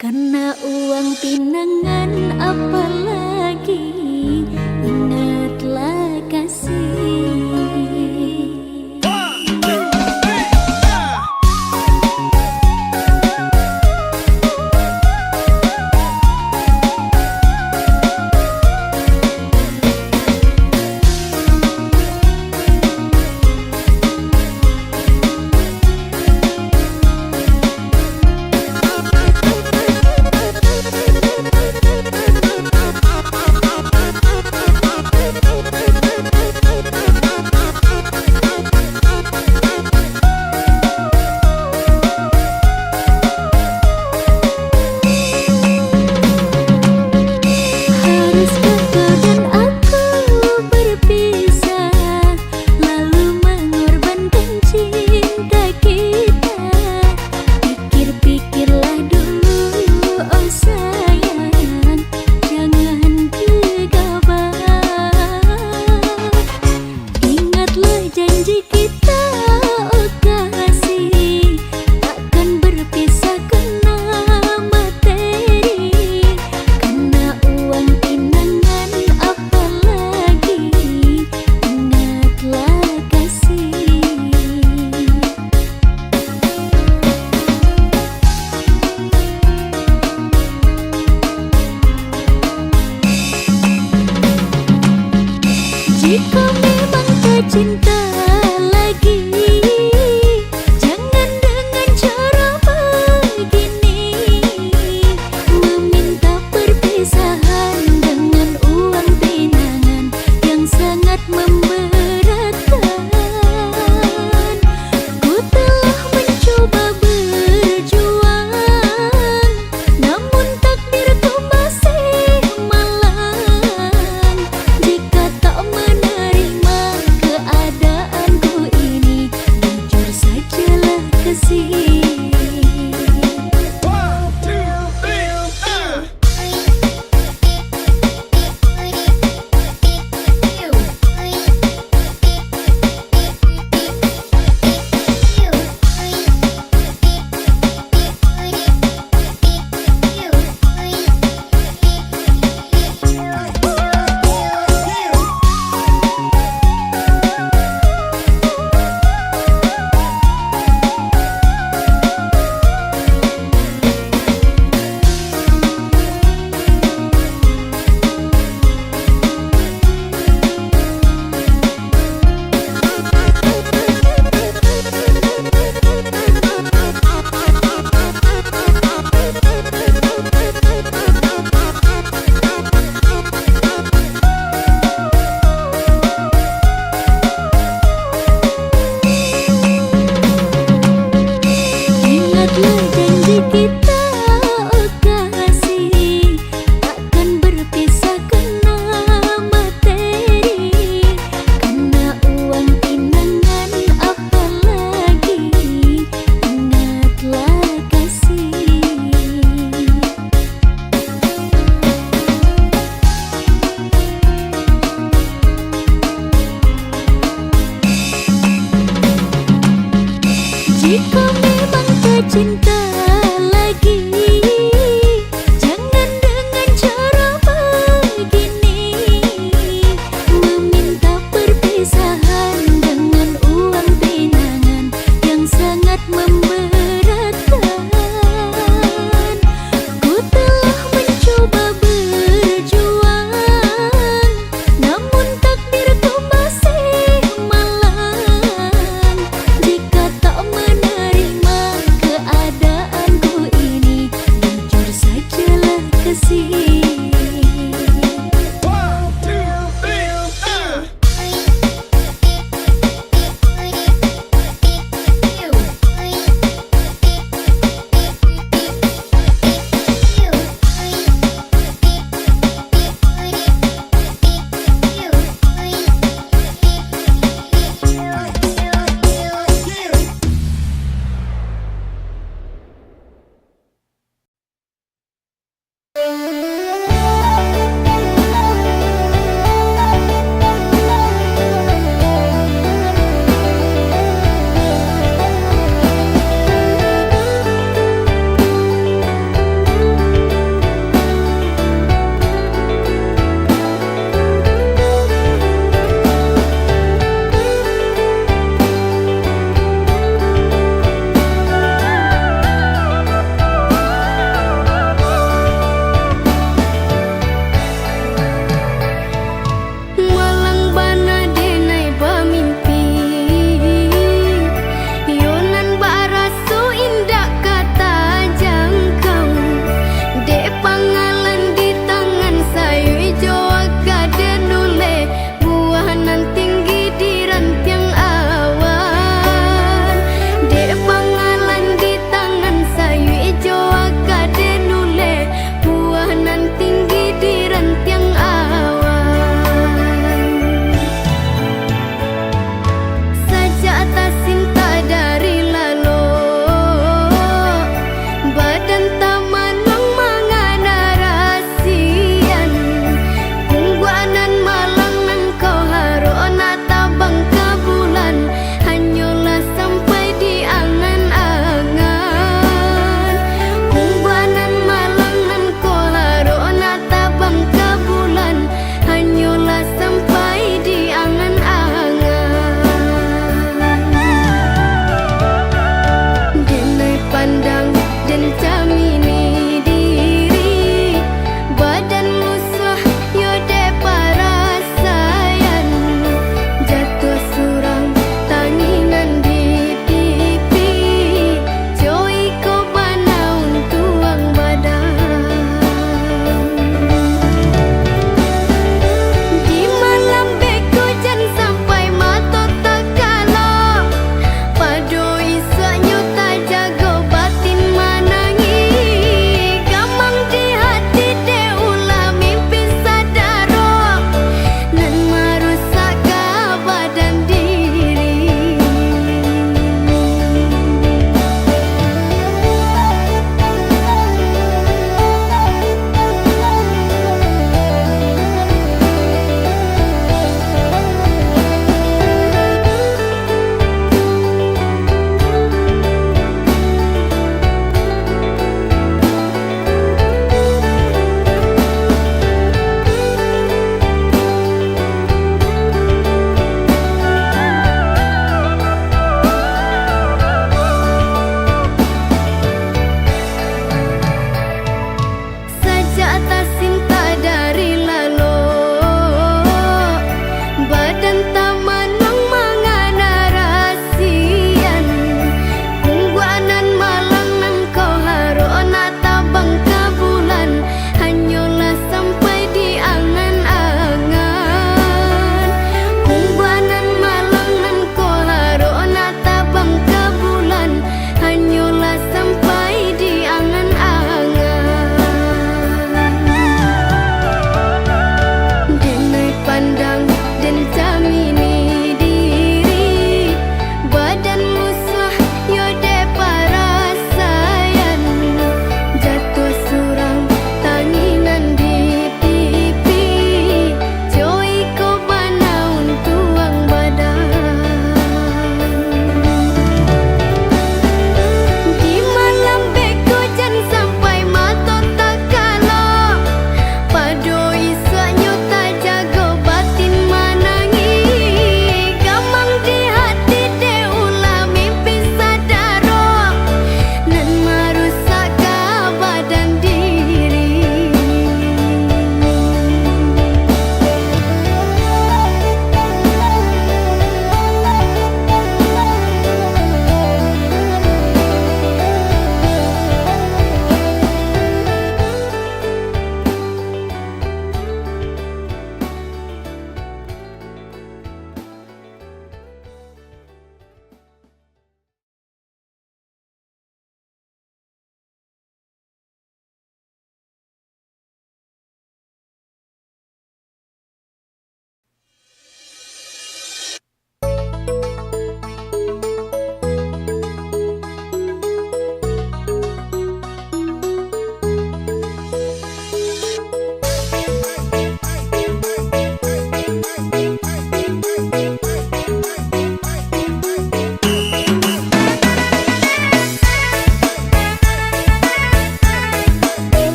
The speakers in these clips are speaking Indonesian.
Karena uang pinangan apalagi, ingatlah kasih. Jika memang tak cinta lagi, jangan dengan cara begini, meminta perpisahan dengan uang pinangan yang sangat memberatkan. Ku telah mencoba berjuang, namun takdirku masih malang. Jika tak menerima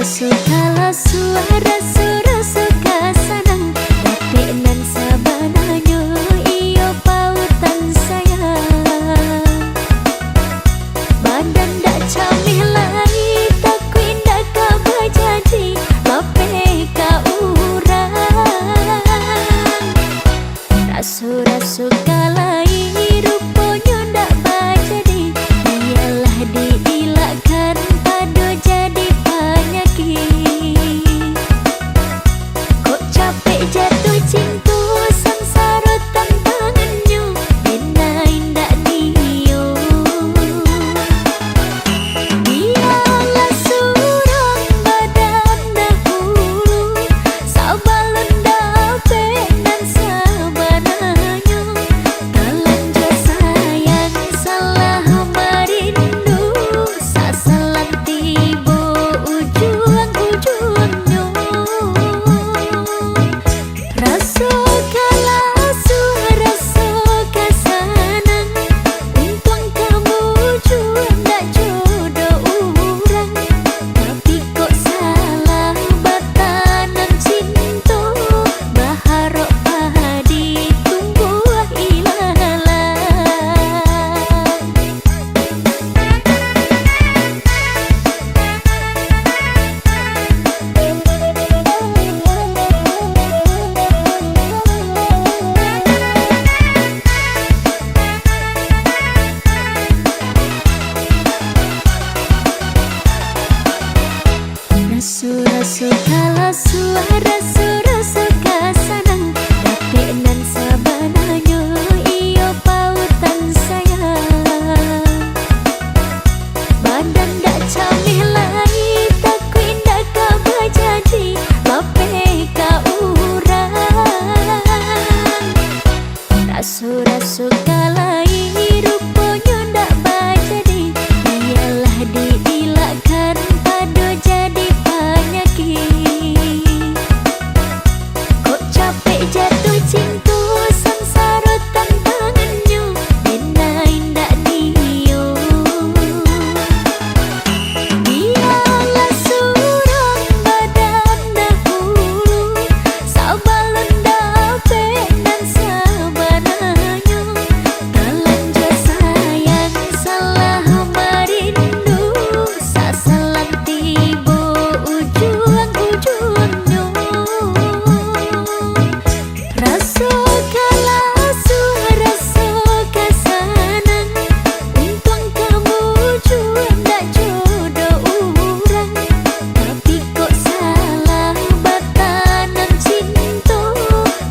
Suka suara suka sanang Dapet nan sabananyo iyo pautan sayang Badan dak camih lai taku indah kau jadi Lope ka urang Rasu kalai ruponya ndak bajadi Iyalah diilakkan padu jadi penyakit Kok capek jatuh cinta sengsara tantangannya Bina indak niyo Dialah surang badan dahulu Sabalun dapet dan sabananya Talanja sayang salah merindu Sasalan tiba ujung-ujungnya Rasa kalasu, rasa kasanang Untung kamu ndak jodoh orang Tapi kok salah batanan cinta Baharok padi tumbuh ilalang Rasu kalasu rasa kasanang Dapet nan sabananyo iyo pautan sayang Badan dak camih lai taku indah kau jadi Lope ka urang Rasu kalai ruponya ndak bajadi Iyalah diilakkan padu jadi penyakit Kok capek jatuh cinta sengsara tantangannya Bina indak niyo Dialah surang badan dahulu Sabalun dapet dan sabananya Talanja sayang salah merindu Sasalan tiba ujung-ujungnya Rasa kalasu, rasa kasanang Untung kamu ndak jodoh orang Tapi kok salah batanan cinta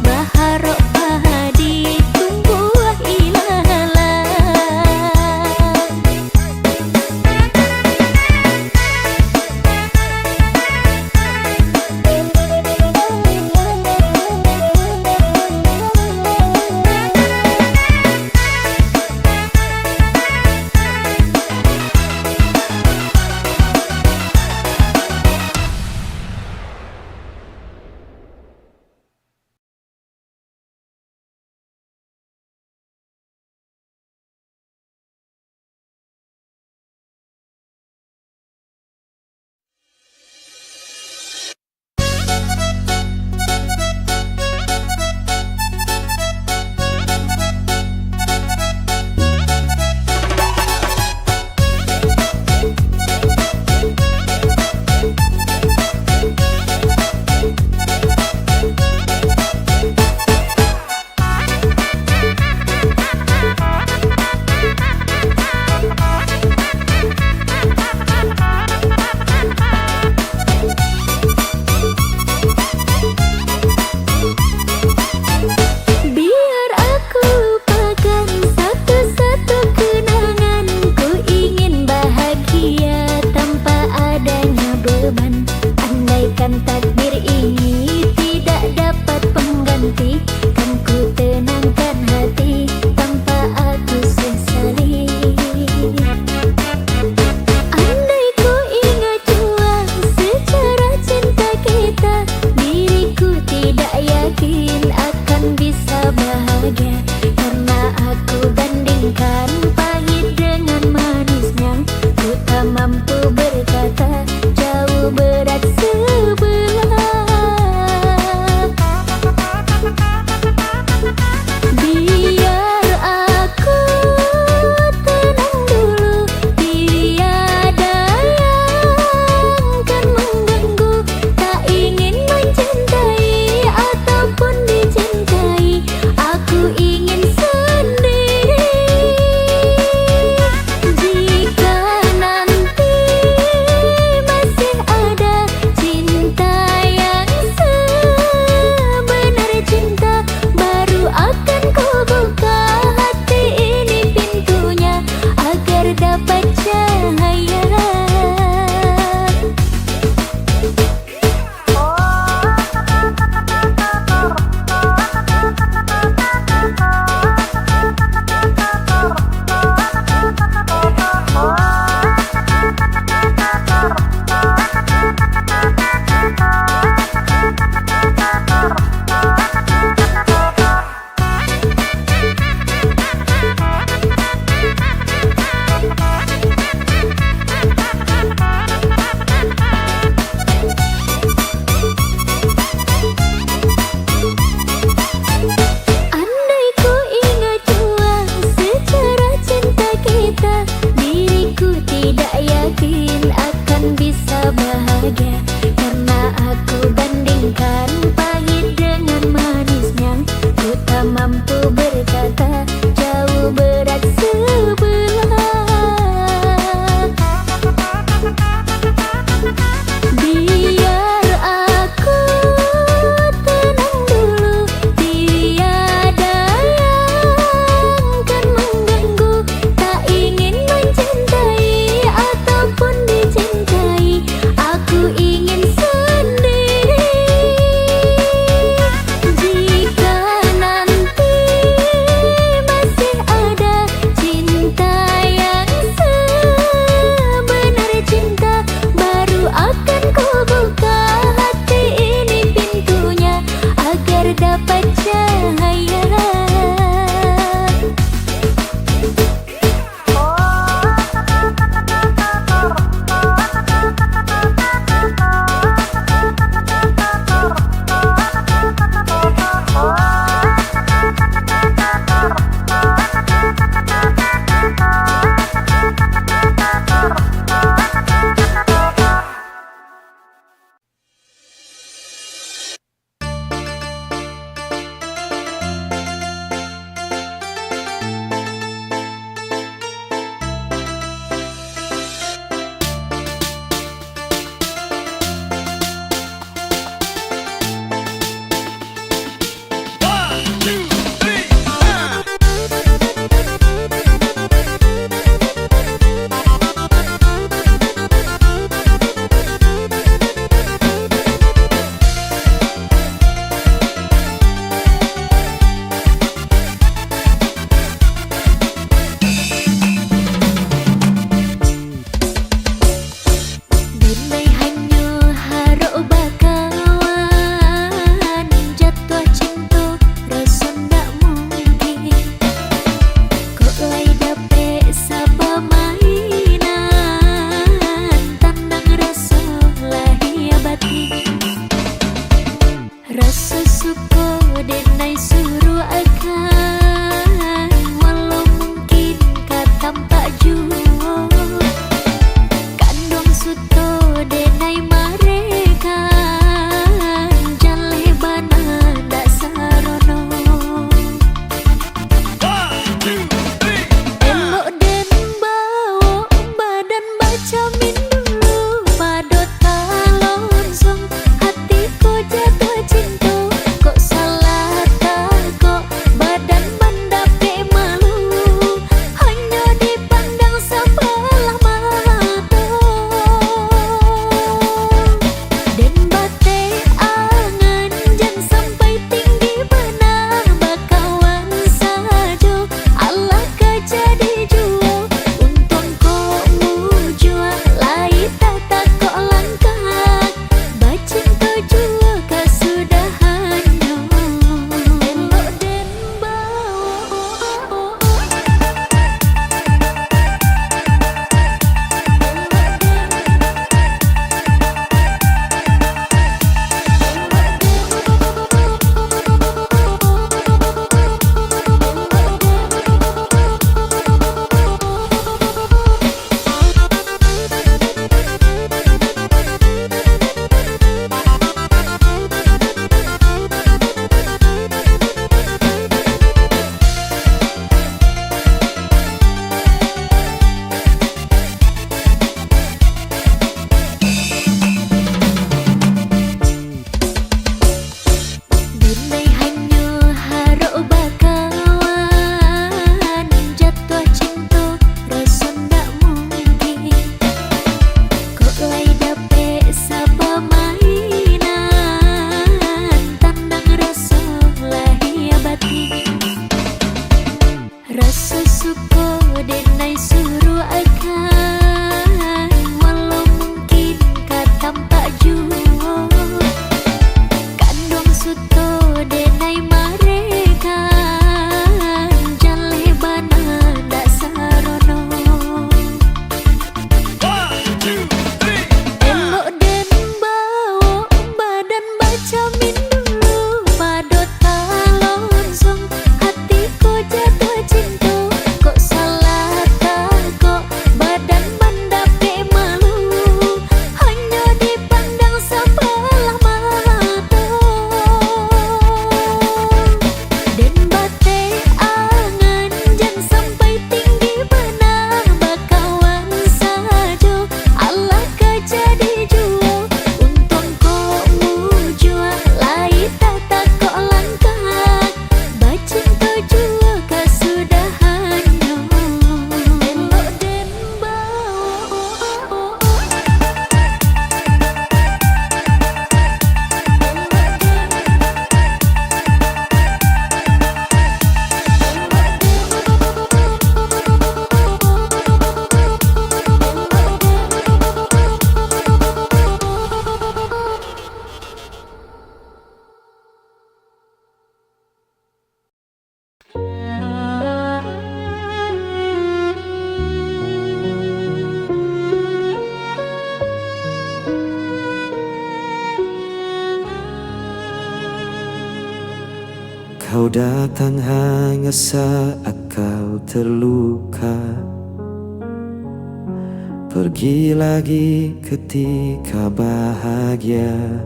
Baharok padi tumbuh ilalang Biar aku lupakan satu-satu kenangan Ku ingin bahagia tanpa adanya beban Andaikan takdir ini tidak dapat pengganti Kan ku tenangkan hati tanpa aku sesali Andai ku ingat jua secara cinta kita Diriku tidak yakin akan bisa bahagia Karena aku bandingkan pahit dengan manisnya Ku tak mampu berkata jauh berat aku bandingkan pahit dengan manisnya. Ku tak mampu berkata, jauh berat sebelah. Biar aku tenang dulu, tiada yang kan mengganggu. Tak ingin mencintai ataupun dicintai, aku ingin sendiri. Kau datang hanya saat kau terluka, pergi lagi ketika bahagia.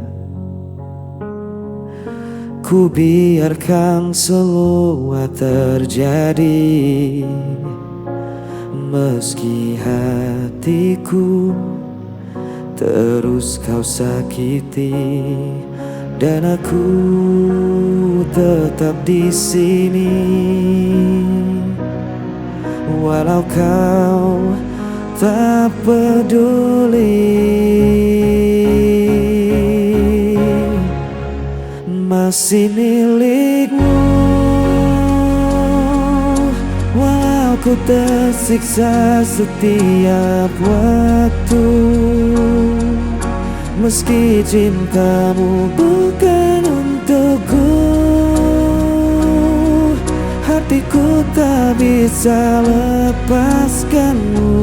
Ku biarkan semua terjadi, meski hatiku terus kau sakiti. Dan aku tetap di sini, walau kau tak peduli. Masih milikmu, walau ku tersiksa setiap waktu. Meski cintamu bukan untukku, hatiku tak bisa lepaskanmu.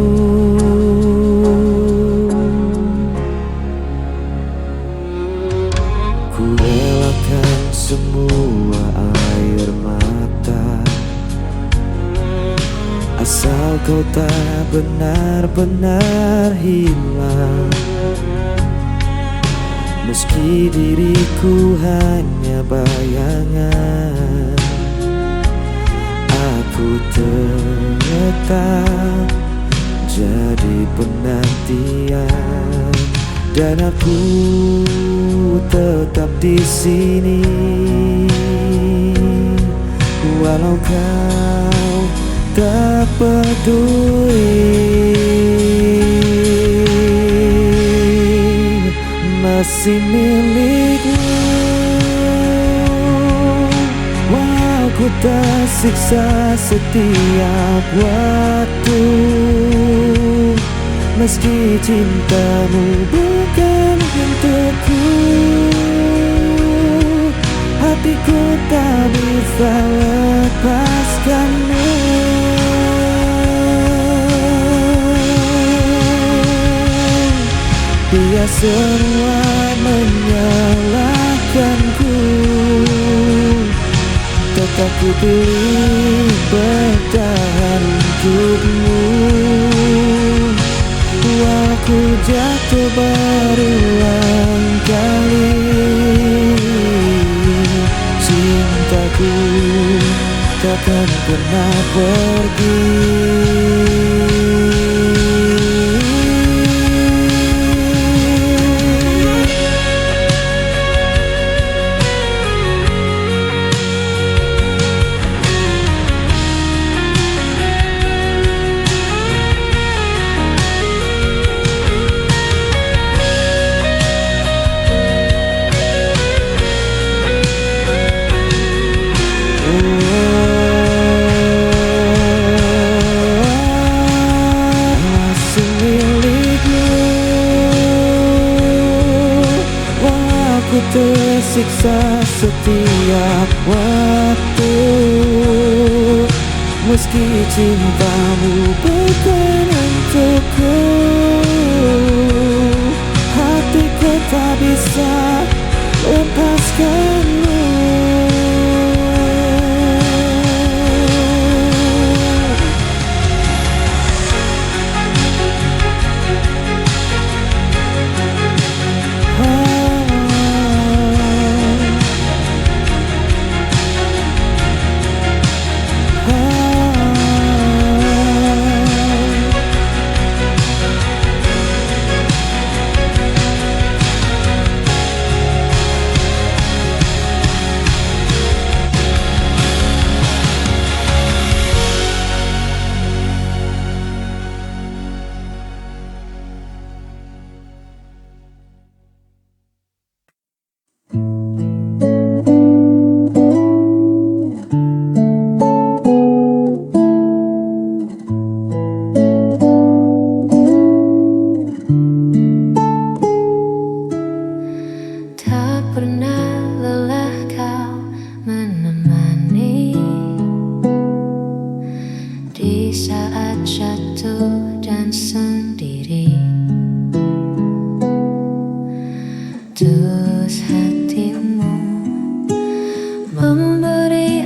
Ku relakan semua air mata, asal kau tak benar-benar hilang. Meski diriku hanya bayangan, aku tetap jadi penantian. Dan aku tetap di sini, walau kau tak peduli. Masih milikmu, walau ku tersiksa setiap waktu. Meski cintamu bukan untukku, hatiku tak bisa lepaskanmu. Biar semua menyalahkanku, tetap ku pilih bertahan untukmu. Aku jatuh berulang kali, cintaku takkan pernah pergi. Ku tersiksa setiap waktu, meski cintamu bukan untukku, hatiku tak bisa lepaskanmu. Tulus hatimu memberi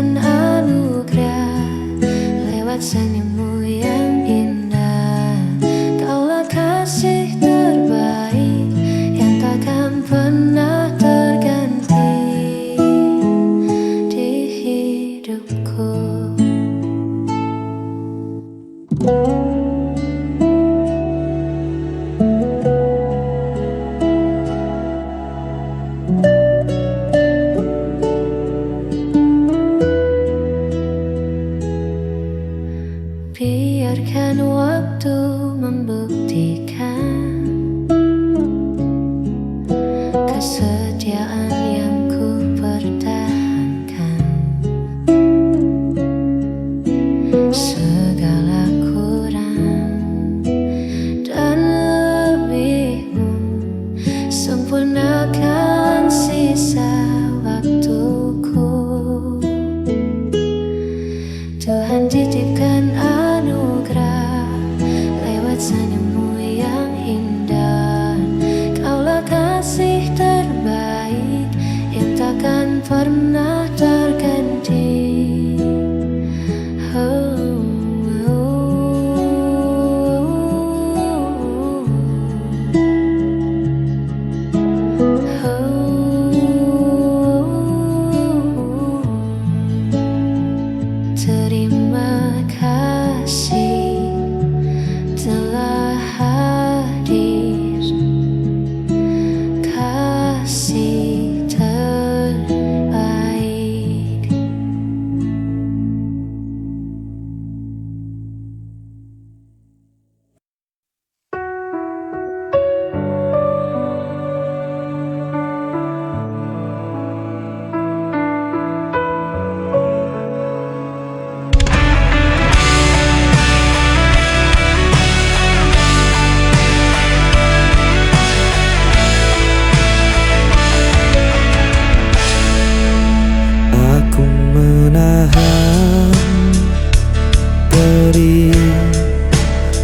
dititipkan anugerah lewat senyummu yang indah. Kaulah kasih terbaik yang takkan pernah terganti di hidupku. Biarkan waktu membuktikan kesetiaan yang ku pertahankan. Segala kurang dan lebihmu, sempurnakan sisa waktuku. Tuhan titipkan anugerah lewat senyummu yang indah. Kaulah kasih terbaik yang takkan pernah terganti. Terima kasih telah hadir, kasih terbaik. Aku menahan diri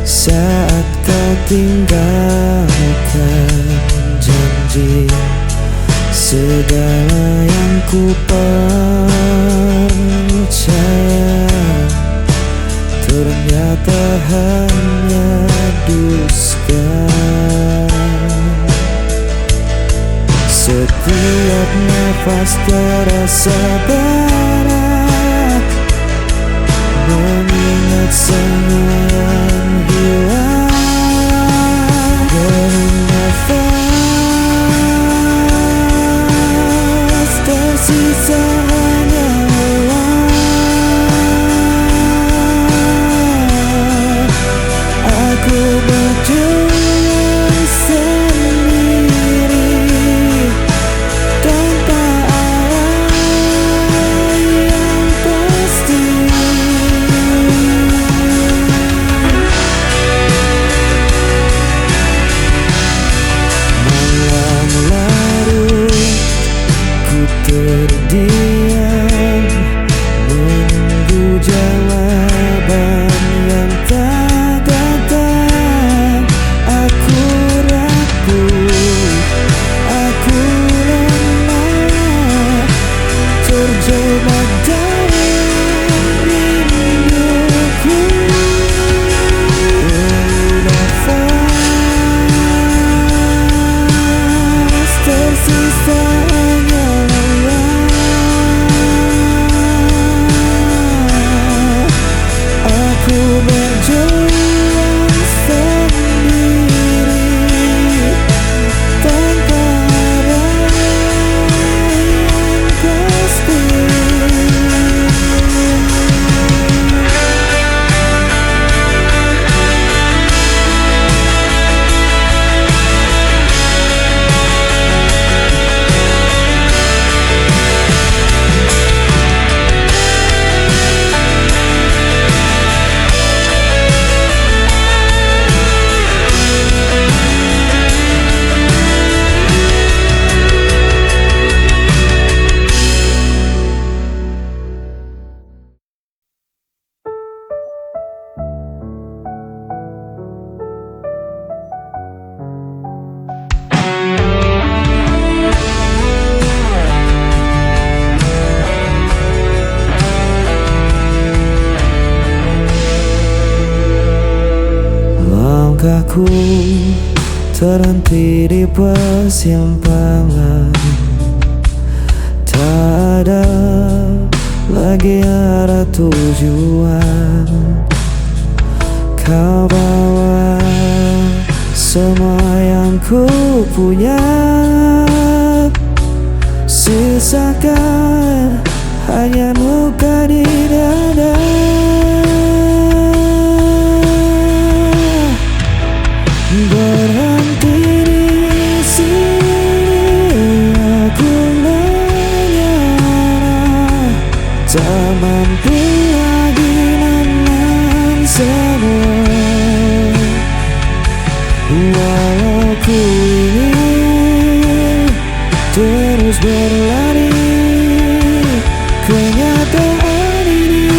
saat kau tinggalkan janji. Segala yang ku percaya ternyata hanya dusta. Setiap nafas terasa berat, mengingat semua yang hilang. Dari nafas tersisa hanya lelah. Aku berjuang sendiri tanpa arah. Aku terhenti di persimpangan, tak ada lagi arah tujuan. Kau bawa semua yang ku punya, sisakan hanya luka di dada. Berhenti di sini, aku menyerah, tak mampu lagi menahan semua. Walau ku ingin terus berlari, kenyataan ini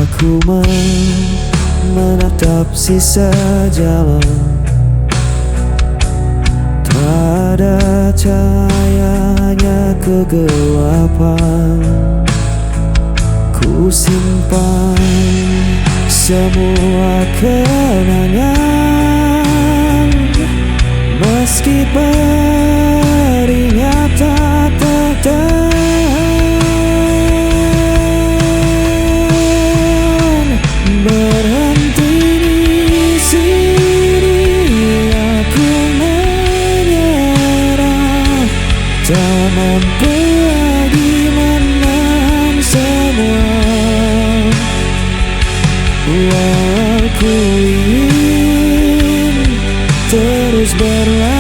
aku menatap sisa jalan, tak ada cahayanya kegelapan. Ku simpan semua kenangan, meski berinya tak tertahan. Berhenti di sini, aku menyerah, tak mampu lagi menahan semua. Walau ku ingin terus berlari,